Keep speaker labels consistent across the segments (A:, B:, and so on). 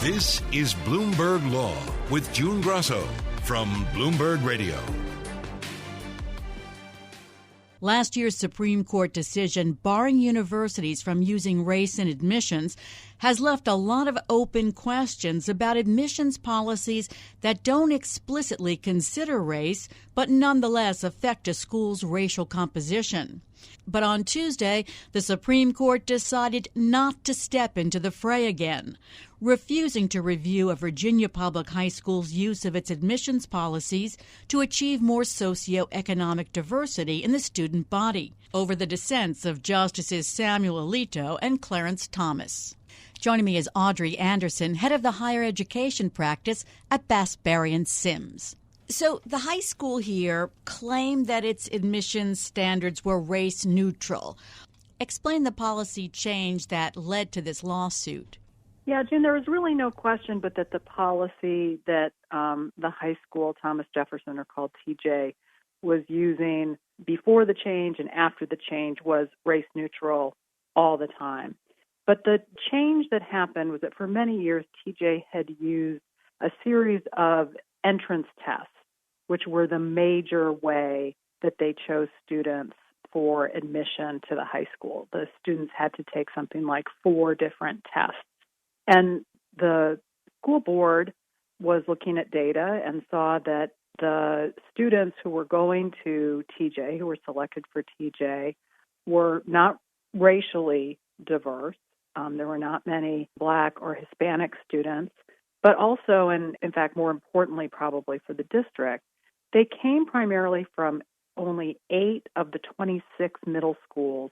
A: This is Bloomberg Law with June Grasso from Bloomberg Radio.
B: Last year's Supreme Court decision barring universities from using race in admissions has left a lot of open questions about admissions policies that don't explicitly consider race, but nonetheless affect a school's racial composition. But on Tuesday, the Supreme Court decided not to step into the fray again, refusing to review a Virginia public high school's use of its admissions policies to achieve more socio-economic diversity in the student body, over the dissents of Justices Samuel Alito and Clarence Thomas. Joining me is Audrey Anderson, head of the higher education practice at Bass, Berry & Sims. So the high school here claimed that its admissions standards were race neutral. Explain the policy change that led to this lawsuit.
C: Yeah, June, there was really no question but that the policy that the high school, Thomas Jefferson, or called TJ, was using before the change and after the change was race neutral all the time. But the change that happened was that for many years, TJ had used a series of entrance tests, which were the major way that they chose students for admission to the high school. The students had to take something like 4 different tests. And the school board was looking at data and saw that the students who were going to TJ, who were selected for TJ, were not racially diverse. There were not many Black or Hispanic students, but also, and in fact, more importantly, probably for the district, they came primarily from only 8 of the 26 middle schools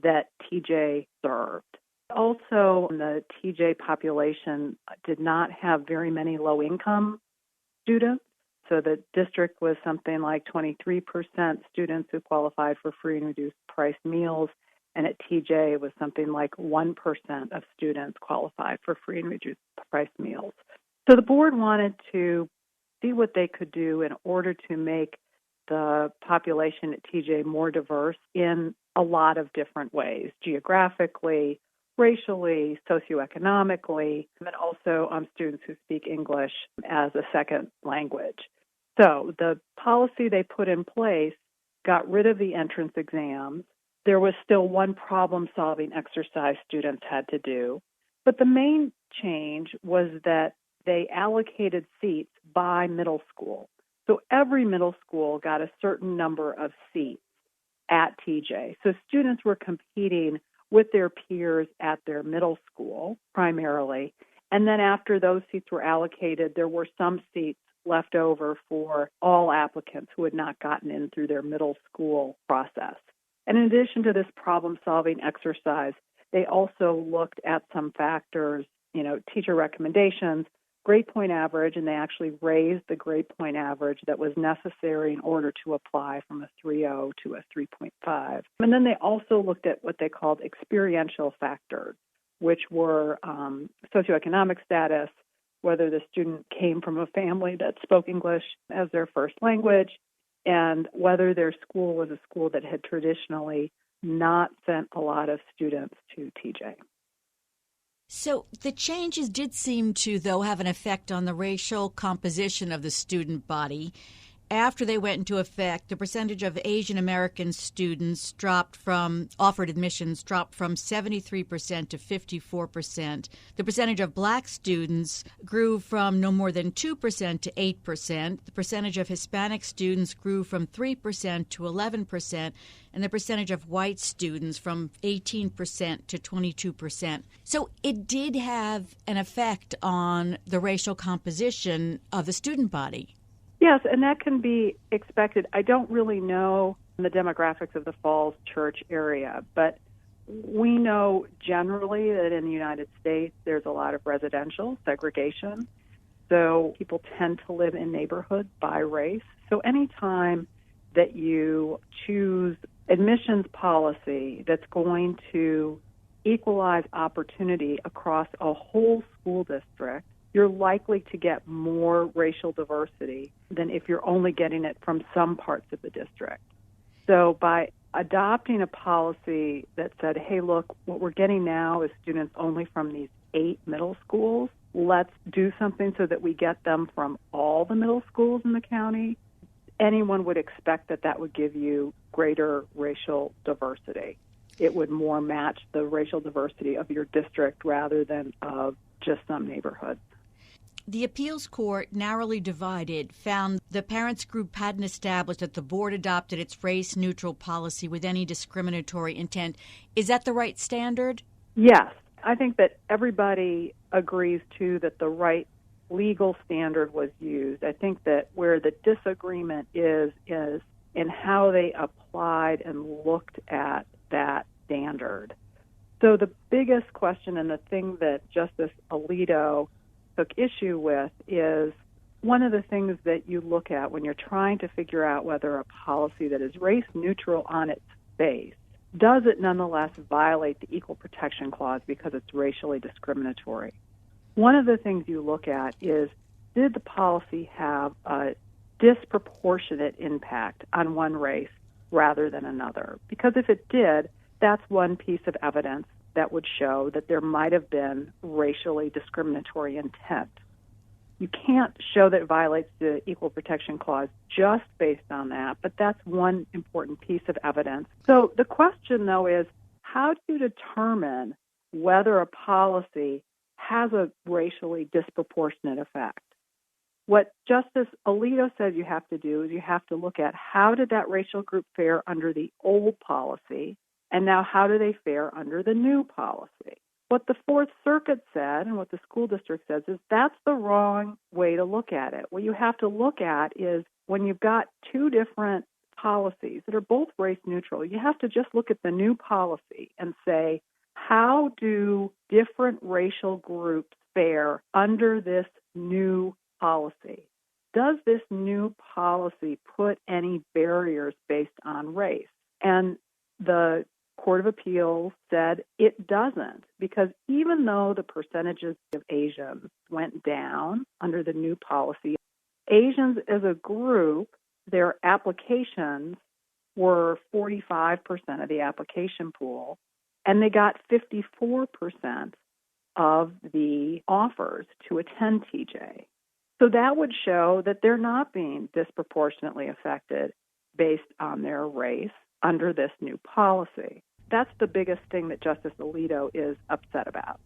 C: that TJ served. Also, the TJ population did not have very many low-income students. So the district was something like 23% students who qualified for free and reduced price meals, and at TJ it was something like 1% of students qualified for free and reduced price meals. So the board wanted to see what they could do in order to make the population at TJ more diverse in a lot of different ways, geographically, racially, socioeconomically, and also students who speak English as a second language. So the policy they put in place got rid of the entrance exams. There was still one problem-solving exercise students had to do, but the main change was that they allocated seats by middle school. So every middle school got a certain number of seats at TJ. So students were competing with their peers at their middle school primarily. And then after those seats were allocated, there were some seats left over for all applicants who had not gotten in through their middle school process. And in addition to this problem-solving exercise, they also looked at some factors, teacher recommendations, grade point average, and they actually raised the grade point average that was necessary in order to apply from a 3.0 to a 3.5. And then they also looked at what they called experiential factors, which were socioeconomic status, whether the student came from a family that spoke English as their first language, and whether their school was a school that had traditionally not sent a lot of students to TJ.
B: So the changes did seem to, though, have an effect on the racial composition of the student body. After they went into effect, the percentage of Asian American students offered admissions dropped from 73% to 54%. The percentage of Black students grew from no more than 2% to 8%. The percentage of Hispanic students grew from 3% to 11%, and the percentage of white students from 18% to 22%. So it did have an effect on the racial composition of the student body.
C: Yes, and that can be expected. I don't really know the demographics of the Falls Church area, but we know generally that in the United States there's a lot of residential segregation. So people tend to live in neighborhoods by race. So anytime that you choose admissions policy that's going to equalize opportunity across a whole school district, you're likely to get more racial diversity than if you're only getting it from some parts of the district. So by adopting a policy that said, hey, look, what we're getting now is students only from these 8 middle schools, let's do something so that we get them from all the middle schools in the county, anyone would expect that that would give you greater racial diversity. It would more match the racial diversity of your district rather than of just some neighborhoods.
B: The appeals court, narrowly divided, found the parents' group hadn't established that the board adopted its race-neutral policy with any discriminatory intent. Is that the right standard?
C: Yes. I think that everybody agrees, too, that the right legal standard was used. I think that where the disagreement is in how they applied and looked at that standard. So the biggest question and the thing that Justice Alito took issue with is one of the things that you look at when you're trying to figure out whether a policy that is race neutral on its face, does it nonetheless violate the Equal Protection Clause because it's racially discriminatory? One of the things you look at is, did the policy have a disproportionate impact on one race rather than another? Because if it did, that's one piece of evidence that would show that there might have been racially discriminatory intent. You can't show that it violates the Equal Protection Clause just based on that, but that's one important piece of evidence. So the question, though, is how do you determine whether a policy has a racially disproportionate effect? What Justice Alito says you have to do is you have to look at how did that racial group fare under the old policy, and now how do they fare under the new policy? What the Fourth Circuit said and what the school district says is that's the wrong way to look at it. What you have to look at is when you've got two different policies that are both race neutral, you have to just look at the new policy and say, how do different racial groups fare under this new policy? Does this new policy put any barriers based on race? And the Court of Appeals said it doesn't, because even though the percentages of Asians went down under the new policy, Asians as a group, their applications were 45% of the application pool, and they got 54% of the offers to attend TJ. So that would show that they're not being disproportionately affected based on their race under this new policy. That's the biggest thing that Justice Alito is upset about.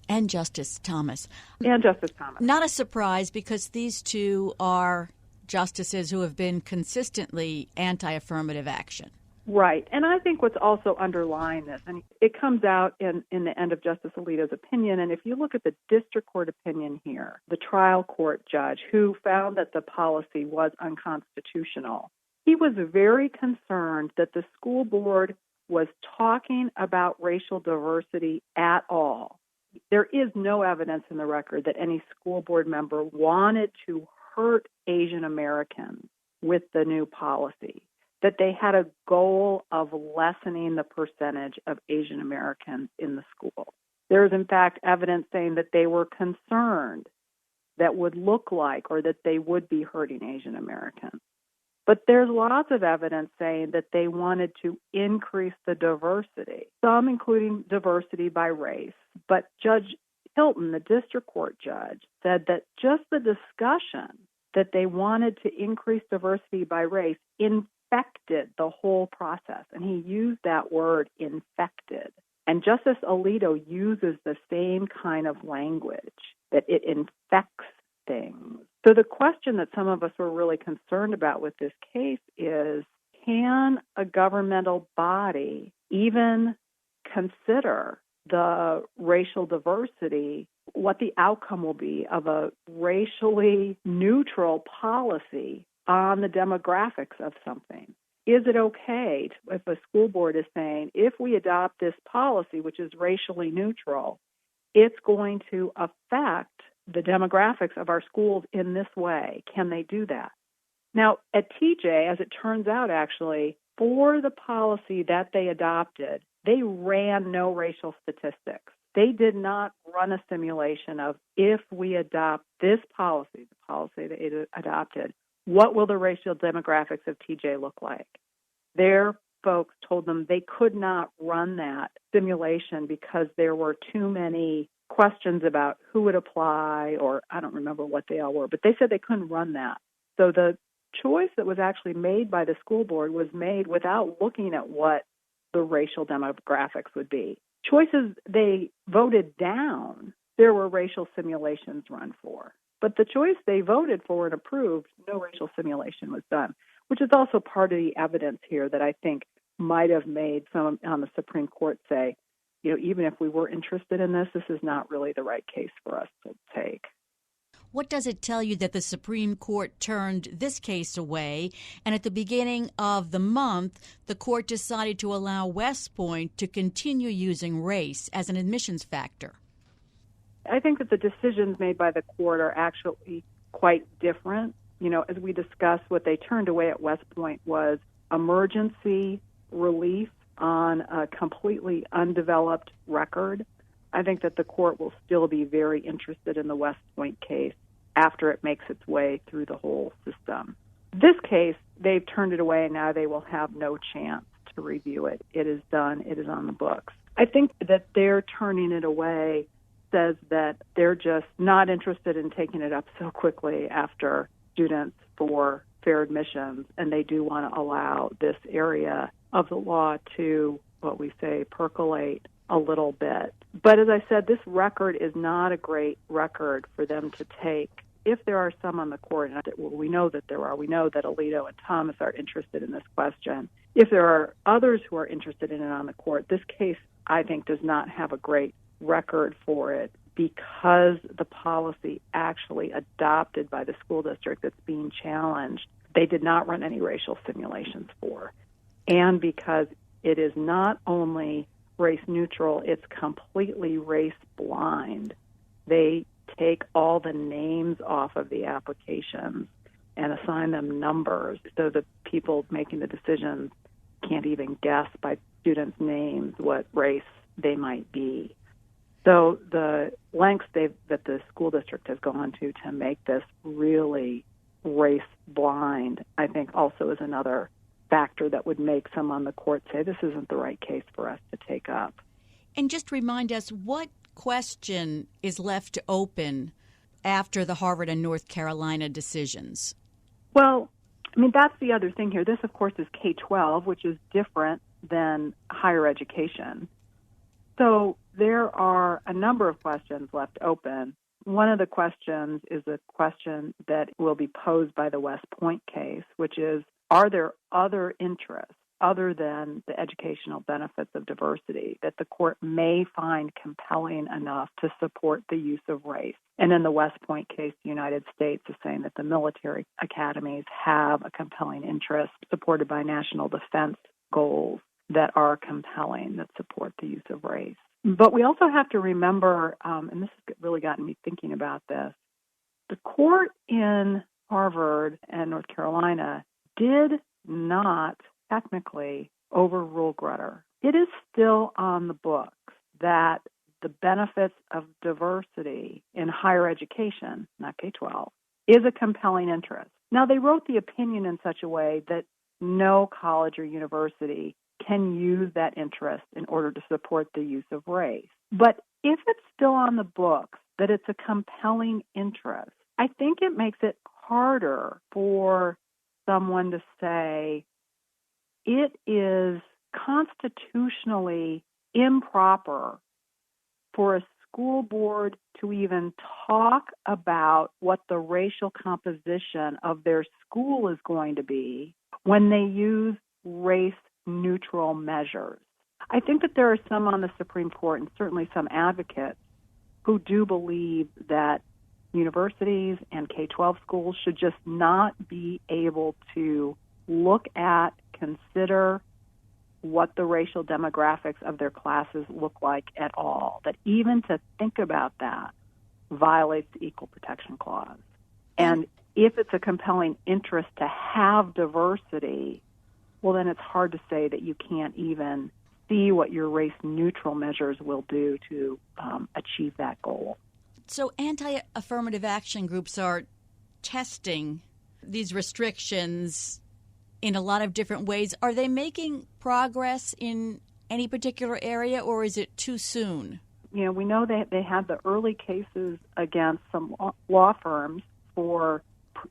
B: And Justice Thomas.
C: Not
B: a surprise, because these two are justices who have been consistently anti-affirmative action.
C: Right. And I think what's also underlying this, and it comes out in the end of Justice Alito's opinion, and if you look at the district court opinion here, the trial court judge who found that the policy was unconstitutional, he was very concerned that the school board was talking about racial diversity at all. There is no evidence in the record that any school board member wanted to hurt Asian Americans with the new policy, that they had a goal of lessening the percentage of Asian Americans in the school. There is, in fact, evidence saying that they were concerned that would look like or that they would be hurting Asian Americans. But there's lots of evidence saying that they wanted to increase the diversity, some including diversity by race. But Judge Hilton, the district court judge, said that just the discussion that they wanted to increase diversity by race infected the whole process. And he used that word, infected. And Justice Alito uses the same kind of language, that it infects things. So the question that some of us were really concerned about with this case is, can a governmental body even consider the racial diversity, what the outcome will be of a racially neutral policy on the demographics of something? Is it okay if a school board is saying, if we adopt this policy, which is racially neutral, it's going to affect the demographics of our schools in this way? Can they do that? Now, at TJ, as it turns out, actually, for the policy that they adopted, they ran no racial statistics. They did not run a simulation of, if we adopt this policy, the policy they adopted, what will the racial demographics of TJ look like? Their folks told them they could not run that simulation because there were too many questions about who would apply, or I don't remember what they all were, but they said they couldn't run that. So the choice that was actually made by the school board was made without looking at what the racial demographics would be. Choices they voted down, there were racial simulations run for. But the choice they voted for and approved, no racial simulation was done, which is also part of the evidence here that I think might have made some on the Supreme Court say, even if we were interested in this, this is not really the right case for us to take.
B: What does it tell you that the Supreme Court turned this case away, and at the beginning of the month, the court decided to allow West Point to continue using race as an admissions factor?
C: I think that the decisions made by the court are actually quite different. As we discussed, what they turned away at West Point was emergency relief on a completely undeveloped record. I think that the court will still be very interested in the West Point case after it makes its way through the whole system. This case, they've turned it away, and now they will have no chance to review it. It is done. It is on the books. I think that they're turning it away says that they're just not interested in taking it up so quickly after students for fair admissions, and they do want to allow this area of the law to, what we say, percolate a little bit. But as I said, this record is not a great record for them to take. If there are some on the court, and we know that there are, we know that Alito and Thomas are interested in this question. If there are others who are interested in it on the court, this case, I think, does not have a great record for it because the policy actually adopted by the school district that's being challenged, they did not run any racial simulations for. And because it is not only race neutral, it's completely race blind. They take all the names off of the applications and assign them numbers so that people making the decisions can't even guess by students' names what race they might be. So the lengths that the school district has gone to make this really race blind, I think also is another factor that would make some on the court say this isn't the right case for us to take up.
B: And just remind us, what question is left open after the Harvard and North Carolina decisions?
C: Well, that's the other thing here. This, of course, is K-12, which is different than higher education. So there are a number of questions left open. One of the questions is a question that will be posed by the West Point case, which is, are there other interests other than the educational benefits of diversity that the court may find compelling enough to support the use of race? And in the West Point case, the United States is saying that the military academies have a compelling interest supported by national defense goals that are compelling, that support the use of race. But we also have to remember, and this has really gotten me thinking about this, the court in Harvard and North Carolina did not technically overrule Grutter. It is still on the books that the benefits of diversity in higher education, not K-12, is a compelling interest. Now, they wrote the opinion in such a way that no college or university can use that interest in order to support the use of race. But if it's still on the books that it's a compelling interest, I think it makes it harder for someone to say it is constitutionally improper for a school board to even talk about what the racial composition of their school is going to be when they use race-neutral measures. I think that there are some on the Supreme Court, and certainly some advocates, who do believe that universities and K-12 schools should just not be able to look at, consider what the racial demographics of their classes look like at all. That even to think about that violates the Equal Protection Clause. And if it's a compelling interest to have diversity, well, then it's hard to say that you can't even see what your race-neutral measures will do to achieve that goal.
B: So anti-affirmative action groups are testing these restrictions in a lot of different ways. Are they making progress in any particular area, or is it too soon?
C: we know they had the early cases against some law firms for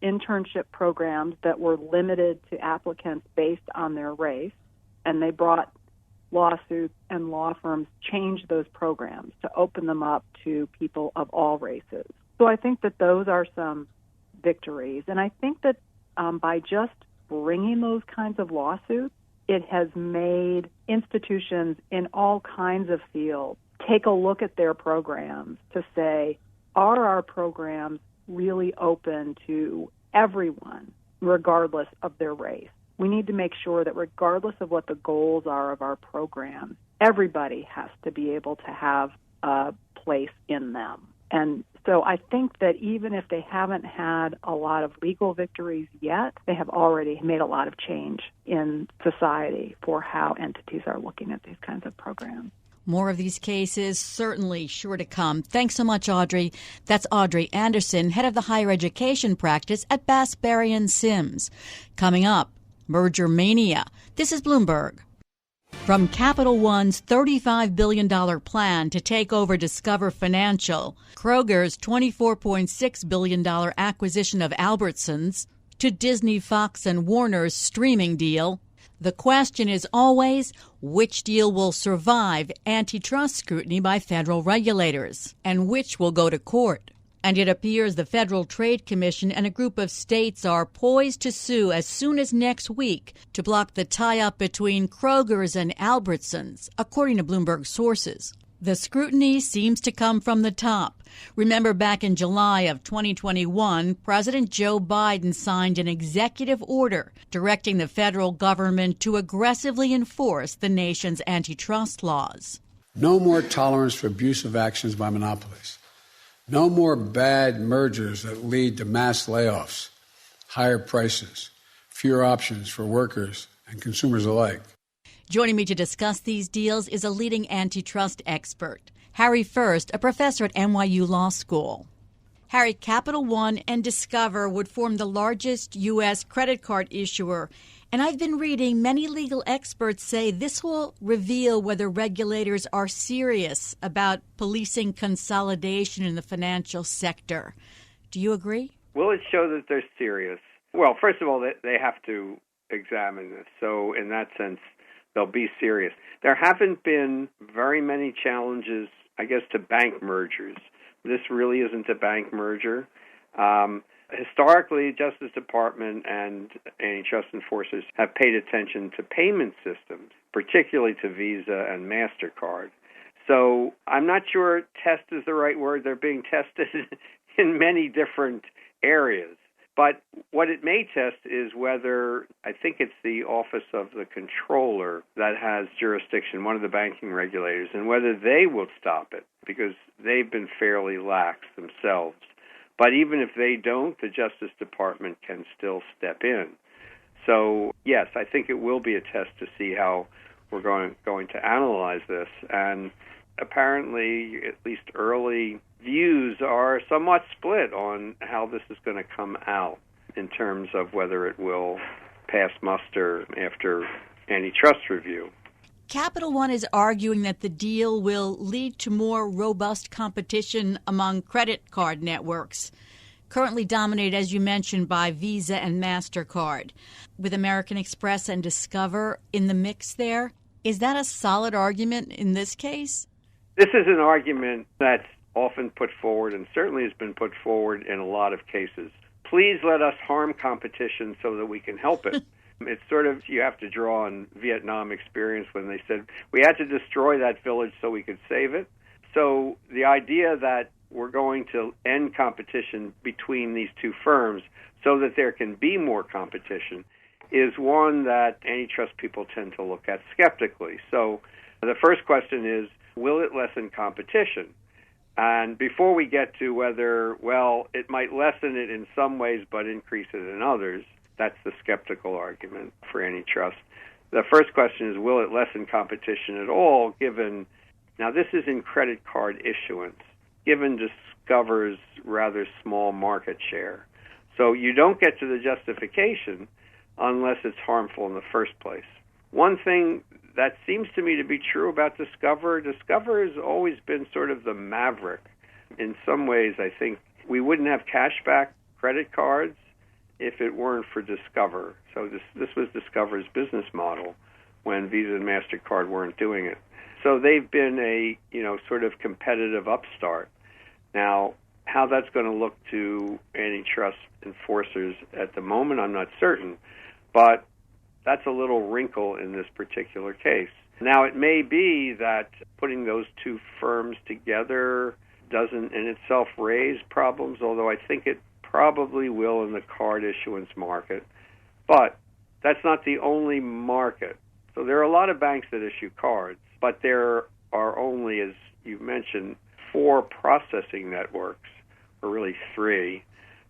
C: internship programs that were limited to applicants based on their race, and they brought lawsuits, and law firms changed those programs to open them up to people of all races. So I think that those are some victories, and I think that by just bringing those kinds of lawsuits, it has made institutions in all kinds of fields take a look at their programs to say, are our programs really open to everyone, regardless of their race? We need to make sure that regardless of what the goals are of our programs, everybody has to be able to have a place in them. And so I think that even if they haven't had a lot of legal victories yet, they have already made a lot of change in society for how entities are looking at these kinds of programs.
B: More of these cases certainly sure to come. Thanks so much, Audrey. That's Audrey Anderson, head of the higher education practice at Bass, Berry & Sims. Coming up, Merger Mania. This is Bloomberg. From Capital One's $35 billion plan to take over Discover Financial, Kroger's $24.6 billion acquisition of Albertsons, to Disney, Fox, and Warner's streaming deal, the question is always, which deal will survive antitrust scrutiny by federal regulators, and which will go to court? And it appears the Federal Trade Commission and a group of states are poised to sue as soon as next week to block the tie-up between Kroger's and Albertsons, according to Bloomberg sources. The scrutiny seems to come from the top. Remember, back in July of 2021, President Joe Biden signed an executive order directing the federal government to aggressively enforce the nation's antitrust laws.
D: No more tolerance for abusive actions by monopolies. No more bad mergers that lead to mass layoffs, higher prices, fewer options for workers and consumers alike.
B: Joining me to discuss these deals is a leading antitrust expert, Harry First, a professor at NYU Law School. Harry, Capital One and Discover would form the largest U.S. credit card issuer. And I've been reading many legal experts say this will reveal whether regulators are serious about policing consolidation in the financial sector. Do you agree?
E: Will it show that they're serious? Well, first of all, they have to examine this. So in that sense, they'll be serious. There haven't been very many challenges, I guess, to bank mergers. This really isn't a bank merger. Historically, Justice Department and antitrust enforcers have paid attention to payment systems, particularly to Visa and MasterCard. So I'm not sure test is the right word. They're being tested in many different areas. But what it may test is whether, I think it's the Office of the Controller that has jurisdiction, one of the banking regulators, and whether they will stop it, because they've been fairly lax themselves. But even if they don't, the Justice Department can still step in. So, yes, I think it will be a test to see how we're going to analyze this. And apparently, at least early views are somewhat split on how this is going to come out in terms of whether it will pass muster after antitrust review.
B: Capital One is arguing that the deal will lead to more robust competition among credit card networks, currently dominated, as you mentioned, by Visa and MasterCard. With American Express and Discover in the mix there, is that a solid argument in this case?
E: This is an argument that's often put forward and certainly has been put forward in a lot of cases. Please let us harm competition so that we can help it. It's sort of, you have to draw on Vietnam experience when they said, we had to destroy that village so we could save it. So the idea that we're going to end competition between these two firms so that there can be more competition is one that antitrust people tend to look at skeptically. So the first question is, will it lessen competition? And before we get to whether, well, it might lessen it in some ways but increase it in others, that's the skeptical argument for antitrust. The first question is, will it lessen competition at all, given, now this is in credit card issuance, given Discover's rather small market share. So you don't get to the justification unless it's harmful in the first place. One thing that seems to me to be true about Discover. Discover has always been sort of the maverick. In some ways, I think we wouldn't have cashback credit cards if it weren't for Discover. So this was Discover's business model when Visa and MasterCard weren't doing it. So they've been a, sort of competitive upstart. Now, how that's going to look to antitrust enforcers at the moment, I'm not certain. But that's a little wrinkle in this particular case. Now, it may be that putting those two firms together doesn't in itself raise problems, although I think it probably will in the card issuance market. But that's not the only market. So there are a lot of banks that issue cards, but there are only, as you mentioned, 4 processing networks, or really 3,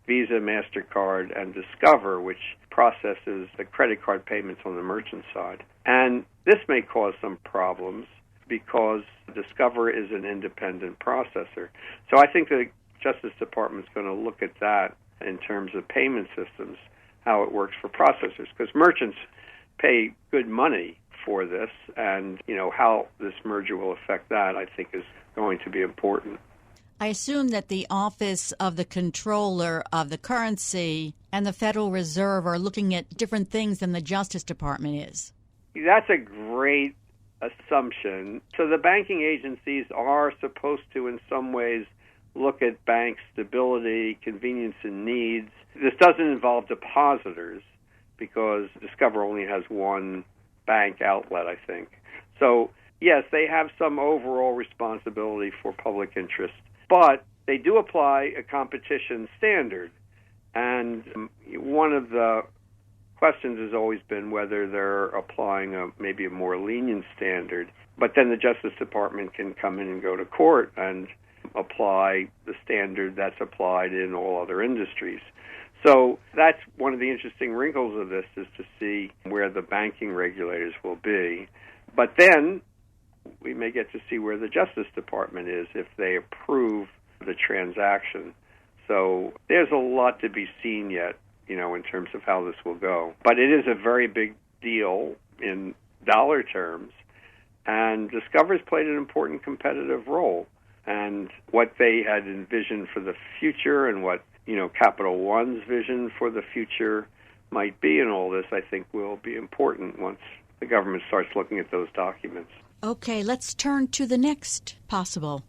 E: Visa, MasterCard, and Discover, which processes the credit card payments on the merchant side. And this may cause some problems because Discover is an independent processor. So I think the Justice Department is going to look at that in terms of payment systems, how it works for processors, because merchants pay good money for this, and how this merger will affect that, I think, is going to be important.
B: I assume that the Office of the Controller of the Currency and the Federal Reserve are looking at different things than the Justice Department is.
E: That's a great assumption. So the banking agencies are supposed to, in some ways, look at bank stability, convenience, and needs. This doesn't involve depositors because Discover only has one bank outlet, I think. So, yes, they have some overall responsibility for public interest, but they do apply a competition standard. And one of the questions has always been whether they're applying maybe a more lenient standard. But then the Justice Department can come in and go to court and apply the standard that's applied in all other industries. So that's one of the interesting wrinkles of this, is to see where the banking regulators will be. But then we may get to see where the Justice Department is if they approve the transaction. So there's a lot to be seen yet, in terms of how this will go. But it is a very big deal in dollar terms, and Discover's played an important competitive role. And what they had envisioned for the future and what, Capital One's vision for the future might be in all this, I think will be important once the government starts looking at those documents.
B: Okay, let's turn to the next possible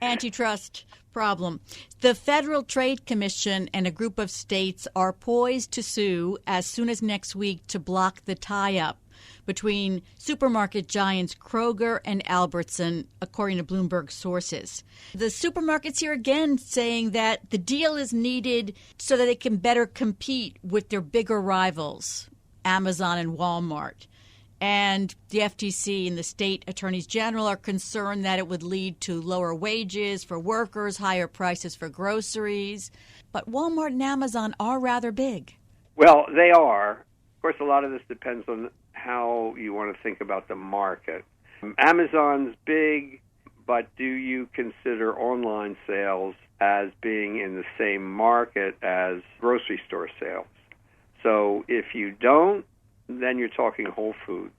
B: antitrust problem. The Federal Trade Commission and a group of states are poised to sue as soon as next week to block the tie-up between supermarket giants Kroger and Albertson, according to Bloomberg sources. The supermarkets here again saying that the deal is needed so that they can better compete with their bigger rivals, Amazon and Walmart. And the FTC and the state attorneys general are concerned that it would lead to lower wages for workers, higher prices for groceries. But Walmart and Amazon are rather big.
E: Well, they are. Of course, a lot of this depends on how you want to think about the market. Amazon's big, but do you consider online sales as being in the same market as grocery store sales? So if you don't, then you're talking Whole Foods.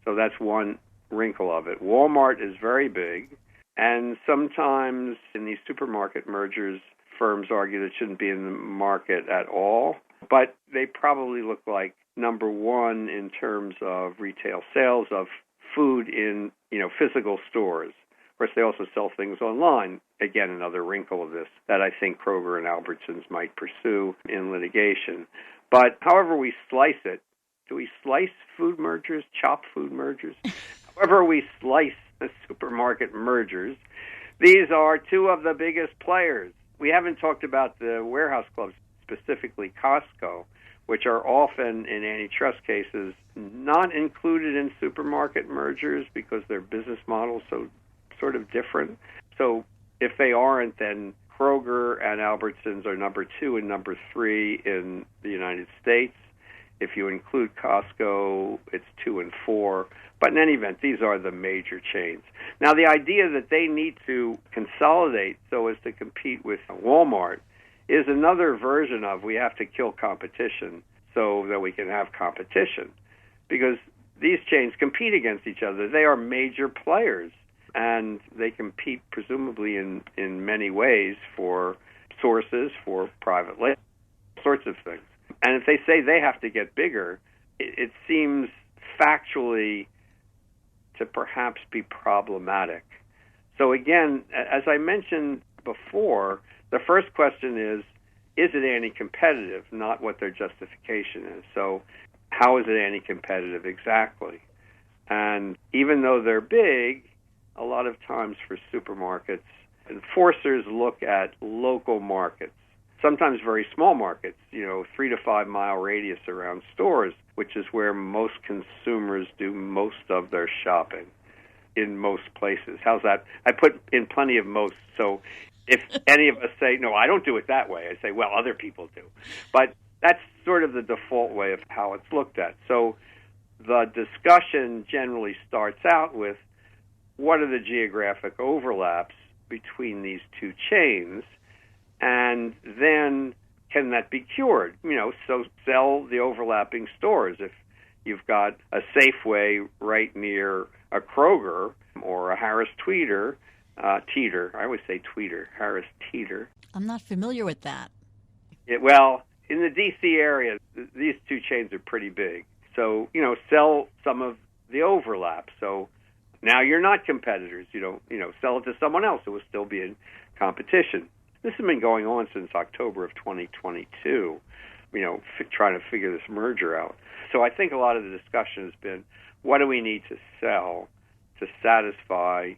E: So that's one wrinkle of it. Walmart is very big, and sometimes in these supermarket mergers, firms argue that it shouldn't be in the market at all, but they probably look like number one in terms of retail sales of food in, physical stores. Of course, they also sell things online. Again, another wrinkle of this that I think Kroger and Albertsons might pursue in litigation. But however we slice it, do we slice food mergers, chop food mergers? However we slice the supermarket mergers, these are two of the biggest players. We haven't talked about the warehouse clubs, specifically Costco, which are often in antitrust cases not included in supermarket mergers because their business model is so sort of different. So if they aren't, then Kroger and Albertsons are number 2 and number 3 in the United States. If you include Costco, it's 2 and 4. But in any event, these are the major chains. Now, the idea that they need to consolidate so as to compete with Walmart is another version of we have to kill competition so that we can have competition. Because these chains compete against each other. They are major players, and they compete presumably in many ways for sources, for private label, sorts of things. And if they say they have to get bigger, it seems factually to perhaps be problematic. So again, as I mentioned before, the first question is it anti-competitive, not what their justification is. So how is it anti-competitive exactly? And even though they're big, a lot of times for supermarkets, enforcers look at local markets, sometimes very small markets, 3 to 5 mile radius around stores, which is where most consumers do most of their shopping in most places. How's that? I put in plenty of most, so if any of us say, no, I don't do it that way, I say, well, other people do. But that's sort of the default way of how it's looked at. So the discussion generally starts out with, what are the geographic overlaps between these two chains? And then can that be cured? So sell the overlapping stores. If you've got a Safeway right near a Kroger or a Harris Teeter, I always say Tweeter, Harris Teeter.
B: I'm not familiar with that.
E: Well, in the D.C. area, these two chains are pretty big. So, sell some of the overlap. So now you're not competitors. You don't, sell it to someone else who will still be in competition. This has been going on since October of 2022, trying to figure this merger out. So I think a lot of the discussion has been, what do we need to sell to satisfy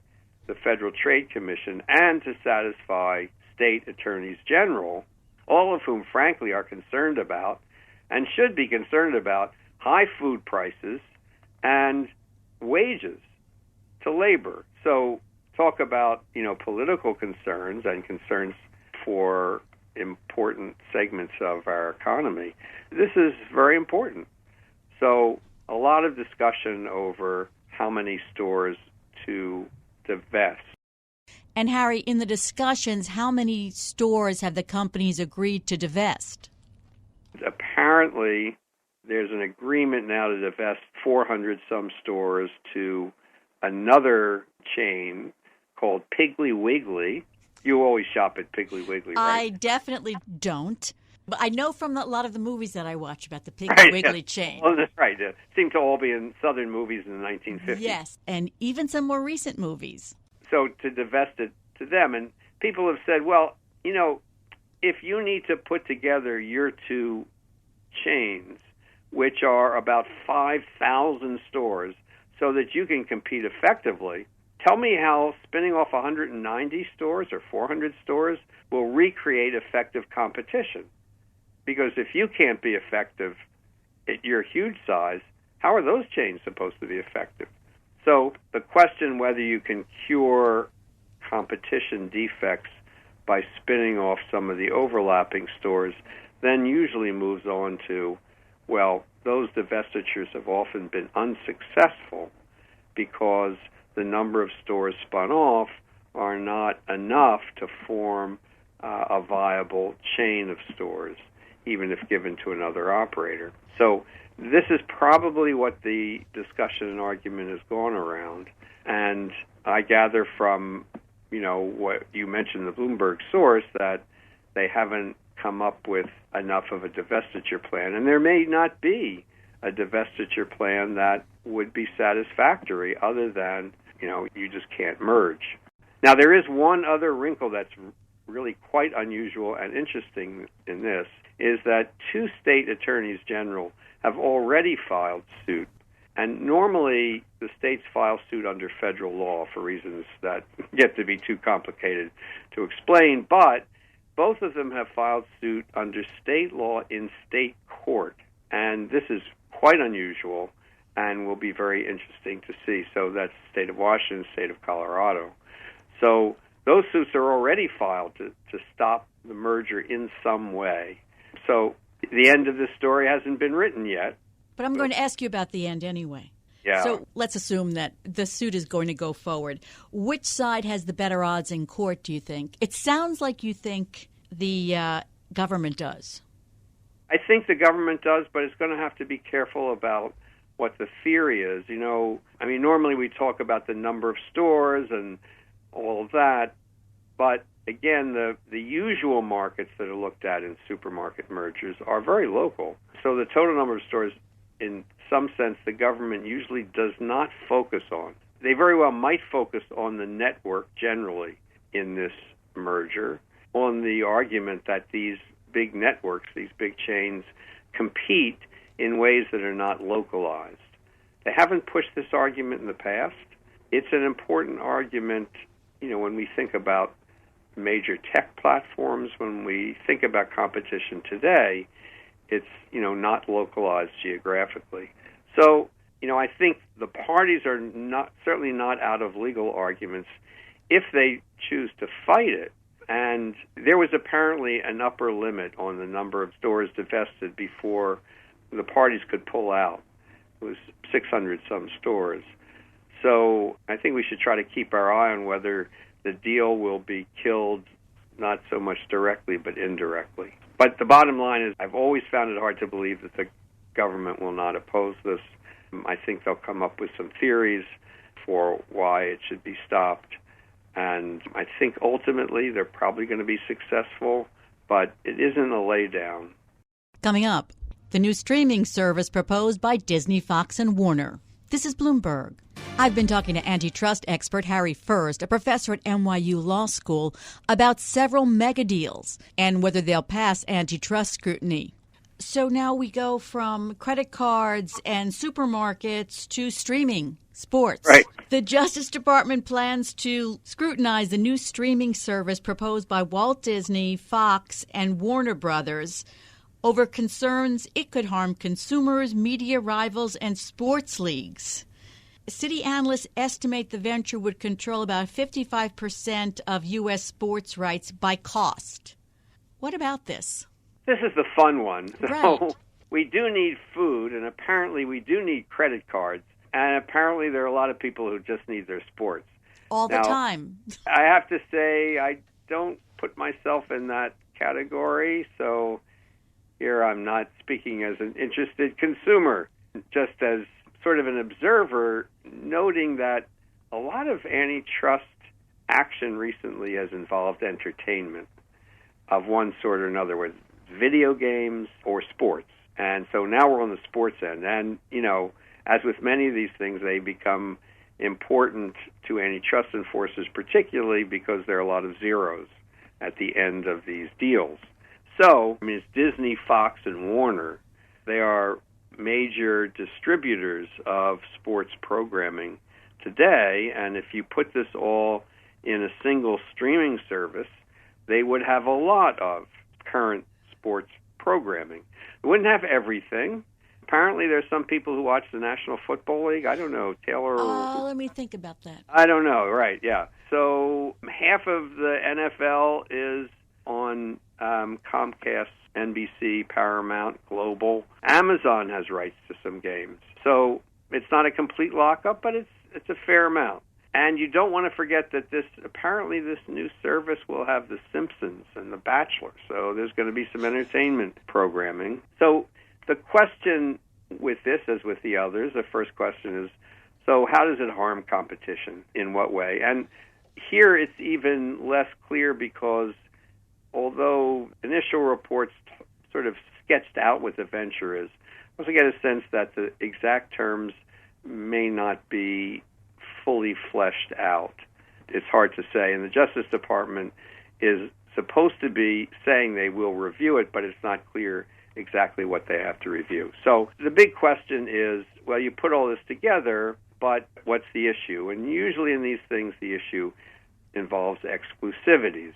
E: the Federal Trade Commission and to satisfy state attorneys general, all of whom, frankly, are concerned about and should be concerned about high food prices and wages to labor. So talk about, political concerns and concerns for important segments of our economy. This is very important. So a lot of discussion over how many stores to divest.
B: And Harry, in the discussions, how many stores have the companies agreed to divest?
E: Apparently, there's an agreement now to divest 400-some stores to another chain called Piggly Wiggly. You always shop at Piggly Wiggly, right?
B: I definitely don't. But I know from a lot of the movies that I watch about the Piggly Wiggly chain.
E: Oh, that's right. It seemed to all be in Southern movies in the 1950s.
B: Yes, and even some more recent movies.
E: So to divest it to them. And people have said, well, if you need to put together your two chains, which are about 5,000 stores, so that you can compete effectively, tell me how spinning off 190 stores or 400 stores will recreate effective competition. Because if you can't be effective at your huge size, how are those chains supposed to be effective? So the question whether you can cure competition defects by spinning off some of the overlapping stores then usually moves on to, well, those divestitures have often been unsuccessful because the number of stores spun off are not enough to form a viable chain of stores, even if given to another operator. So this is probably what the discussion and argument has gone around. And I gather from, what you mentioned, the Bloomberg source, that they haven't come up with enough of a divestiture plan. And there may not be a divestiture plan that would be satisfactory other than, you just can't merge. Now, there is one other wrinkle that's really quite unusual and interesting in this, is that two state attorneys general have already filed suit. And normally the states file suit under federal law for reasons that get to be too complicated to explain, but both of them have filed suit under state law in state court. And this is quite unusual and will be very interesting to see. So that's the state of Washington, state of Colorado. So those suits are already filed to stop the merger in some way. So the end of this story hasn't been written yet.
B: But I'm going to ask you about the end anyway.
E: Yeah.
B: So let's assume that the suit is going to go forward. Which side has the better odds in court, do you think? It sounds like you think the government does.
E: I think the government does, but it's going to have to be careful about what the theory is. Normally we talk about the number of stores and all of that, but again, the usual markets that are looked at in supermarket mergers are very local. So the total number of stores, in some sense, the government usually does not focus on. They very well might focus on the network generally in this merger, on the argument that these big networks, these big chains, compete in ways that are not localized. They haven't pushed this argument in the past. It's an important argument, when we think about major tech platforms, when we think about competition today, it's, not localized geographically. So, I think the parties are certainly not out of legal arguments if they choose to fight it. And there was apparently an upper limit on the number of stores divested before the parties could pull out. It was 600-some stores. So I think we should try to keep our eye on whether the deal will be killed, not so much directly, but indirectly. But the bottom line is I've always found it hard to believe that the government will not oppose this. I think they'll come up with some theories for why it should be stopped. And I think ultimately they're probably going to be successful, but it isn't a laydown.
B: Coming up, the new streaming service proposed by Disney, Fox, and Warner. This is Bloomberg. I've been talking to antitrust expert Harry First, a professor at NYU Law School, about several mega deals and whether they'll pass antitrust scrutiny. So now we go from credit cards and supermarkets to streaming, sports.
E: Right.
B: The Justice Department plans to scrutinize the new streaming service proposed by Walt Disney, Fox, and Warner Brothers over concerns it could harm consumers, media rivals, and sports leagues. City analysts estimate the venture would control about 55% of U.S. sports rights by cost. What about this?
E: This is the fun one.
B: Right.
E: So we do need food, and apparently we do need credit cards, and apparently there are a lot of people who just need their sports.
B: All the time.
E: I have to say I don't put myself in that category, so here I'm not speaking as an interested consumer, just as sort of an observer, noting that a lot of antitrust action recently has involved entertainment of one sort or another, whether it's video games or sports. And so now we're on the sports end. And, as with many of these things, they become important to antitrust enforcers, particularly because there are a lot of zeros at the end of these deals. So, it's Disney, Fox, and Warner. They are major distributors of sports programming today, and if you put this all in a single streaming service, they would have a lot of current sports programming. They wouldn't have everything. Apparently there's some people who watch the National Football League. I don't know, Taylor.
B: Let me think about that.
E: I don't know, right, yeah. So half of the NFL is on Comcast, NBC, Paramount, Global. Amazon has rights to some games. So it's not a complete lockup, but it's a fair amount. And you don't want to forget that this new service will have The Simpsons and The Bachelor. So there's going to be some entertainment programming. So the question with this, as with the others, the first question is, so how does it harm competition? In what way? And here it's even less clear because although initial reports sort of sketched out what the venture is, I also get a sense that the exact terms may not be fully fleshed out. It's hard to say. And the Justice Department is supposed to be saying they will review it, but it's not clear exactly what they have to review. So the big question is, well, you put all this together, but what's the issue? And usually in these things, the issue involves exclusivities.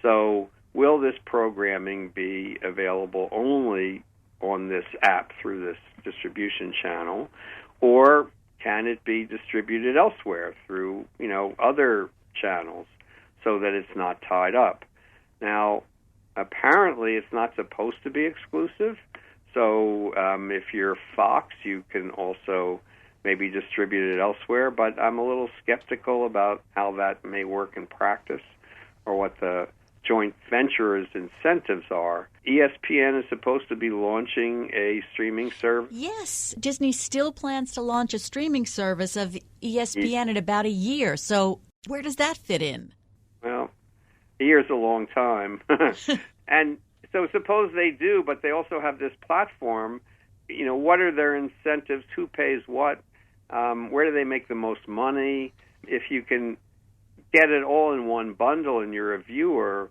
E: So will this programming be available only on this app through this distribution channel, or can it be distributed elsewhere through, other channels so that it's not tied up? Now, apparently it's not supposed to be exclusive. So if you're Fox, you can also maybe distribute it elsewhere, but I'm a little skeptical about how that may work in practice or what the joint venturers' incentives are. ESPN is supposed to be launching a streaming service.
B: Yes, Disney still plans to launch a streaming service of ESPN in about a year. So where does that fit in?
E: Well, a year's a long time. And so suppose they do, but they also have this platform. What are their incentives? Who pays what? Where do they make the most money? If you can get it all in one bundle and you're a viewer,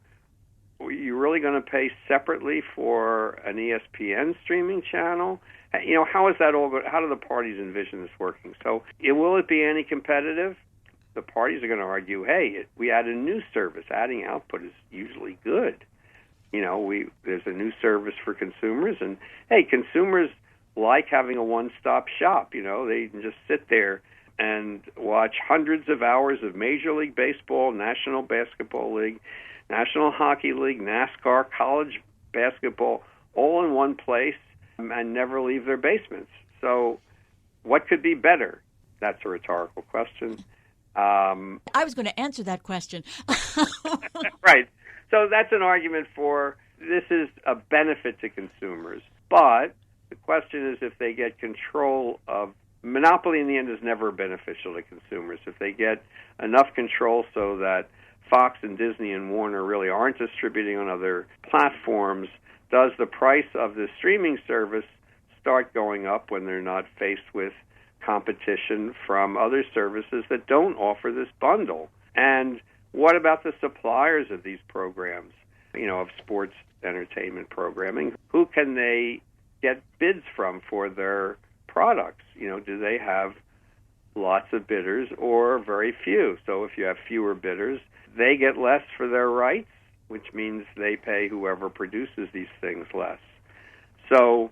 E: are you really going to pay separately for an ESPN streaming channel? How is that all going? How do the parties envision this working? So will it be anti-competitive? The parties are going to argue, hey, we add a new service. Adding output is usually good. There's a new service for consumers, and hey, consumers like having a one-stop shop. They can just sit there and watch hundreds of hours of Major League Baseball, National Basketball League, National Hockey League, NASCAR, college basketball, all in one place and never leave their basements. So what could be better? That's a rhetorical question.
B: I was going to answer that question.
E: Right. So that's an argument for this is a benefit to consumers. But the question is if they get control of monopoly in the end is never beneficial to consumers. If they get enough control so that Fox and Disney and Warner really aren't distributing on other platforms, does the price of the streaming service start going up when they're not faced with competition from other services that don't offer this bundle? And what about the suppliers of these programs, of sports entertainment programming? Who can they get bids from for their products? Do they have lots of bidders or very few? So if you have fewer bidders, they get less for their rights, which means they pay whoever produces these things less. So,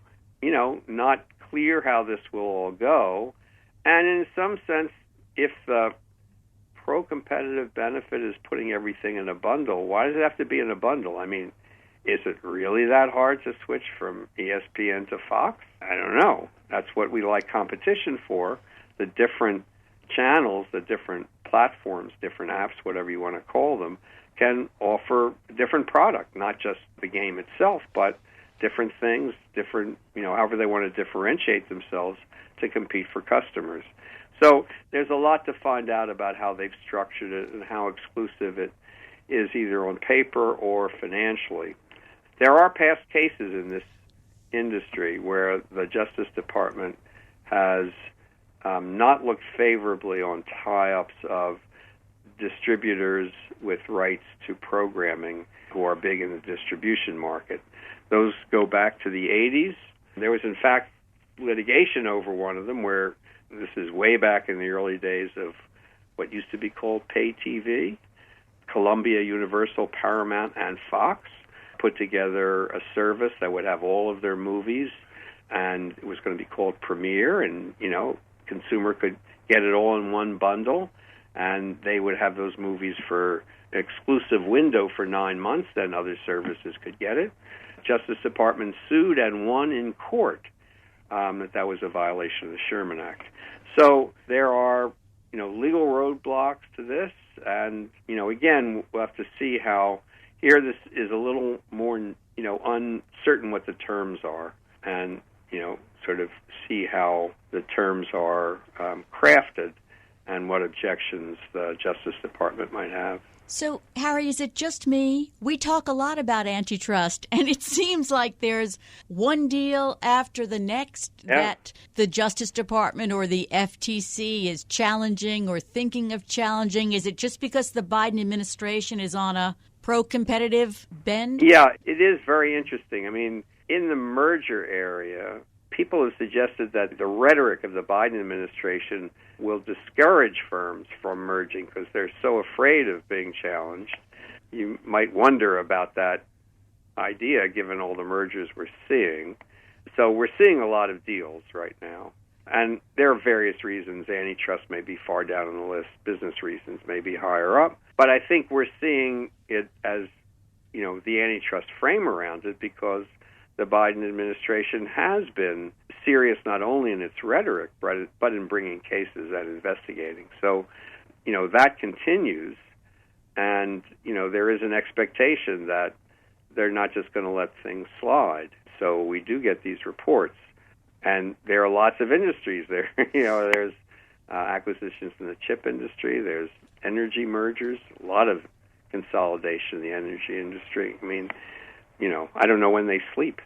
E: not clear how this will all go. And in some sense, if the pro-competitive benefit is putting everything in a bundle, why does it have to be in a bundle? I mean, is it really that hard to switch from ESPN to Fox? I don't know. That's what we like competition for. The different channels, the different platforms, different apps, whatever you want to call them, can offer a different product, not just the game itself, but different things, different, however they want to differentiate themselves to compete for customers. So there's a lot to find out about how they've structured it and how exclusive it is either on paper or financially. There are past cases in this industry where the Justice Department has not looked favorably on tie-ups of distributors with rights to programming who are big in the distribution market. Those go back to the 80s. There was, in fact, litigation over one of them where this is way back in the early days of what used to be called pay TV. Columbia, Universal, Paramount, and Fox put together a service that would have all of their movies, and it was going to be called Premiere, and, consumer could get it all in one bundle, and they would have those movies for an exclusive window for 9 months, then other services could get it. Justice Department sued and won in court that was a violation of the Sherman Act. So there are, legal roadblocks to this, and, again, we'll have to see how here this is a little more, uncertain what the terms are, and, sort of see how the terms are crafted and what objections the Justice Department might have.
B: So, Harry, is it just me? We talk a lot about antitrust, and it seems like there's one deal after the next that the Justice Department or the FTC is challenging or thinking of challenging. Is it just because the Biden administration is on a pro-competitive bend?
E: Yeah, it is very interesting. I mean, in the merger area, people have suggested that the rhetoric of the Biden administration will discourage firms from merging because they're so afraid of being challenged. You might wonder about that idea given all the mergers we're seeing. So we're seeing a lot of deals right now. And there are various reasons. Antitrust may be far down on the list. Business reasons may be higher up. But I think we're seeing it as, the antitrust frame around it because the Biden administration has been serious not only in its rhetoric, but in bringing cases and investigating. So, that continues. And, there is an an expectation that they're not just going to let things slide. So we do get these reports. And there are lots of industries there. There's acquisitions in the chip industry. There's energy mergers, a lot of consolidation in the energy industry. I mean, I don't know when they sleep.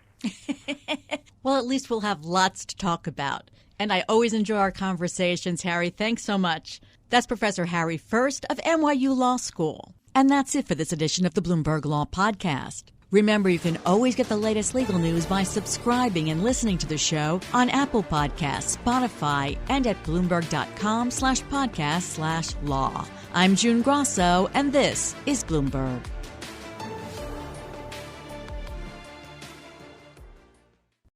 B: Well, at least we'll have lots to talk about. And I always enjoy our conversations, Harry. Thanks so much. That's Professor Harry First of NYU Law School. And that's it for this edition of the Bloomberg Law Podcast. Remember, you can always get the latest legal news by subscribing and listening to the show on Apple Podcasts, Spotify, and at Bloomberg.com/podcast/law. I'm June Grasso, and this is Bloomberg.